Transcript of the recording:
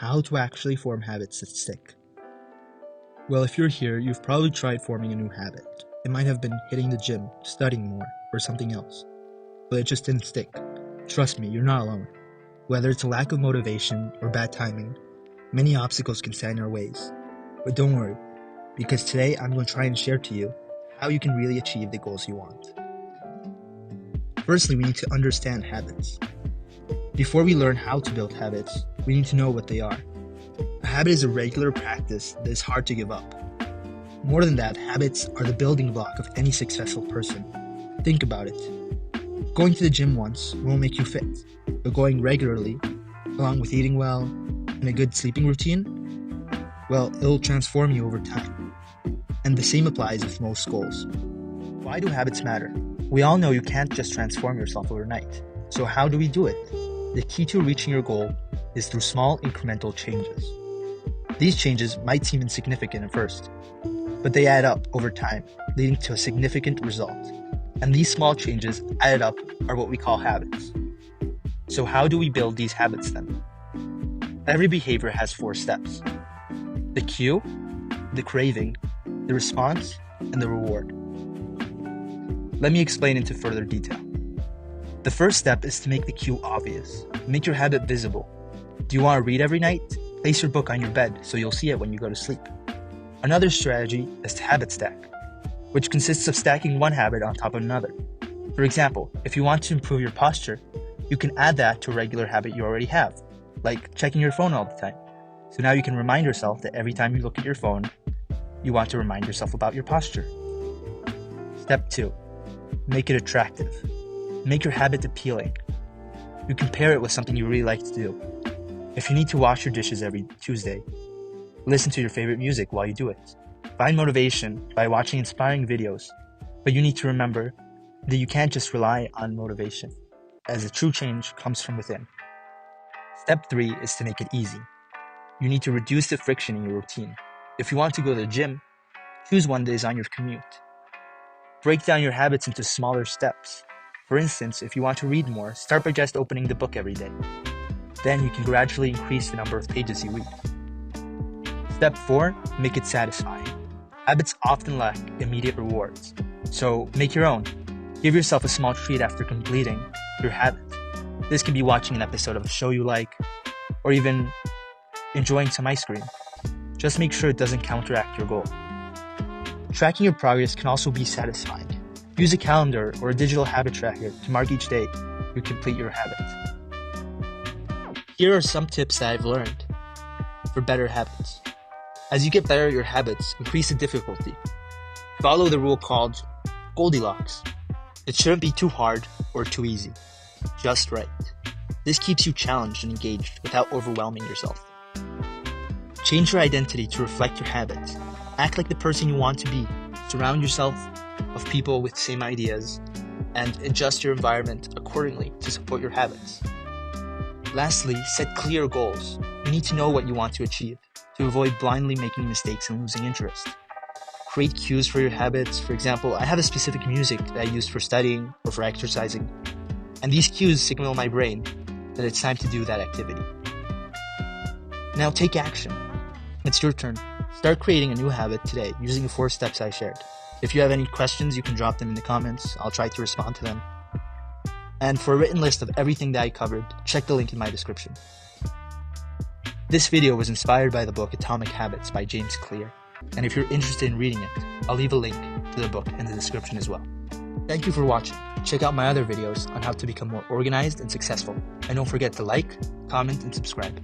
how to actually form habits that stick. Well, if you're here, you've probably tried forming a new habit. It might have been hitting the gym, studying more, or something else, but it just didn't stick. Trust me, you're not alone. Whether it's a lack of motivation or bad timing, many obstacles can stand in our ways. But don't worry, because today I'm going to try and share to you how you can really achieve the goals you want. Firstly, we need to understand habits. Before we learn how to build habits, we need to know what they are. A habit is a regular practice that is hard to give up. More than that, habits are the building block of any successful person. Think about it. Going to the gym once won't make you fit, but going regularly, along with eating well and a good sleeping routine, well, it'll transform you over time. And the same applies with most goals. Why do habits matter? We all know you can't just transform yourself overnight. So how do we do it? The key to reaching your goal is through small incremental changes. These changes might seem insignificant at first, but they add up over time, leading to a significant result. And these small changes added up are what we call habits. So how do we build these habits then? Every behavior has 4 steps: the cue, the craving, the response, and the reward. Let me explain into further detail. The first step is to make the cue obvious. Make your habit visible. Do you want to read every night? Place your book on your bed so you'll see it when you go to sleep. Another strategy is to habit stack, which consists of stacking one habit on top of another. For example, if you want to improve your posture, you can add that to a regular habit you already have, like checking your phone all the time. So now you can remind yourself that every time you look at your phone, you want to remind yourself about your posture. Step 2. Make it attractive. Make your habit appealing. You can pair it with something you really like to do. If you need to wash your dishes every Tuesday, listen to your favorite music while you do it. Find motivation by watching inspiring videos, but you need to remember that you can't just rely on motivation, as a true change comes from within. Step 3 is to make it easy. You need to reduce the friction in your routine. If you want to go to the gym, choose one that is on your commute. Break down your habits into smaller steps. For instance, if you want to read more, start by just opening the book every day. Then you can gradually increase the number of pages you read. Step 4, make it satisfying. Habits often lack immediate rewards, so make your own. Give yourself a small treat after completing your habit. This can be watching an episode of a show you like, or even enjoying some ice cream. Just make sure it doesn't counteract your goal. Tracking your progress can also be satisfying. Use a calendar or a digital habit tracker to mark each day you complete your habit. Here are some tips that I've learned for better habits. As you get better at your habits, increase the difficulty. Follow the rule called Goldilocks. It shouldn't be too hard or too easy, just right. This keeps you challenged and engaged without overwhelming yourself. Change your identity to reflect your habits. Act like the person you want to be. Surround yourself of people with the same ideas and adjust your environment accordingly to support your habits. Lastly, set clear goals. You need to know what you want to achieve to avoid blindly making mistakes and losing interest. Create cues for your habits. For example, I have a specific music that I use for studying or for exercising, and these cues signal my brain that it's time to do that activity. Now take action. It's your turn. Start creating a new habit today using the 4 steps I shared. If you have any questions, you can drop them in the comments. I'll try to respond to them. And for a written list of everything that I covered, check the link in my description. This video was inspired by the book Atomic Habits by James Clear. And if you're interested in reading it, I'll leave a link to the book in the description as well. Thank you for watching. Check out my other videos on how to become more organized and successful. And don't forget to like, comment, and subscribe.